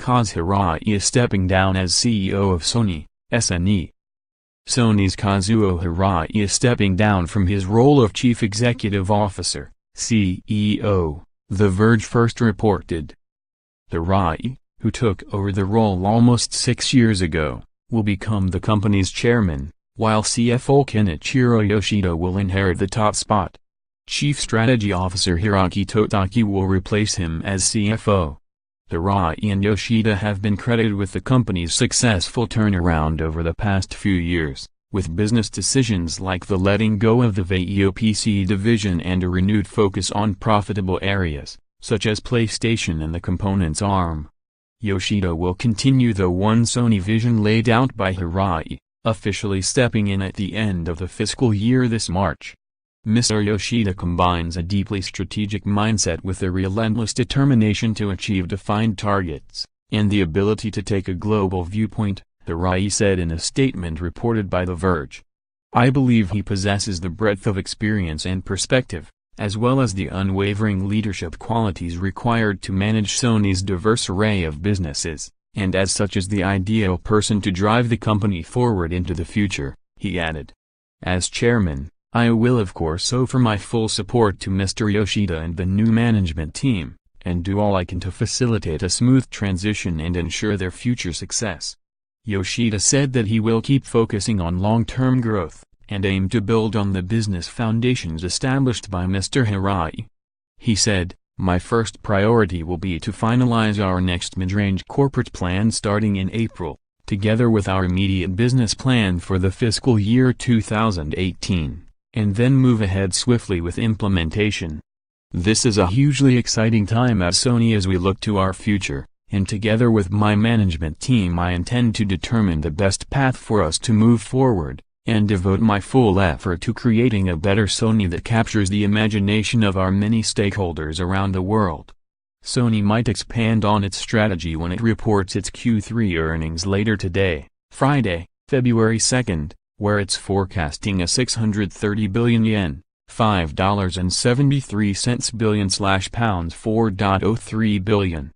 Kaz Hirai is stepping down as CEO of Sony SNE. Sony's Kazuo Hirai is stepping down from his role of Chief Executive Officer, CEO, The Verge first reported. Hirai, who took over the role almost 6 years ago, will become the company's chairman, while CFO Kenichiro Yoshida will inherit the top spot. Chief Strategy Officer Hiroki Totoki will replace him as CFO. Hirai and Yoshida have been credited with the company's successful turnaround over the past few years, with business decisions like the letting go of the VAIO PC division and a renewed focus on profitable areas, such as PlayStation and the components arm. Yoshida will continue the One Sony vision laid out by Hirai, officially stepping in at the end of the fiscal year this March. Mr. Yoshida combines a deeply strategic mindset with a relentless determination to achieve defined targets, and the ability to take a global viewpoint, Hirai said in a statement reported by The Verge. I believe he possesses the breadth of experience and perspective, as well as the unwavering leadership qualities required to manage Sony's diverse array of businesses, and as such is the ideal person to drive the company forward into the future, he added. As chairman, I will of course offer my full support to Mr. Yoshida and the new management team, and do all I can to facilitate a smooth transition and ensure their future success. Yoshida said that he will keep focusing on long-term growth, and aim to build on the business foundations established by Mr. Hirai. He said, my first priority will be to finalize our next mid-range corporate plan starting in April, together with our immediate business plan for the fiscal year 2018. And then move ahead swiftly with implementation. This is a hugely exciting time at Sony as we look to our future, and together with my management team I intend to determine the best path for us to move forward, and devote my full effort to creating a better Sony that captures the imagination of our many stakeholders around the world. Sony might expand on its strategy when it reports its Q3 earnings later today, Friday, February 2nd. Where it's forecasting a 630 billion yen, $5.73 billion/pounds 4.03 billion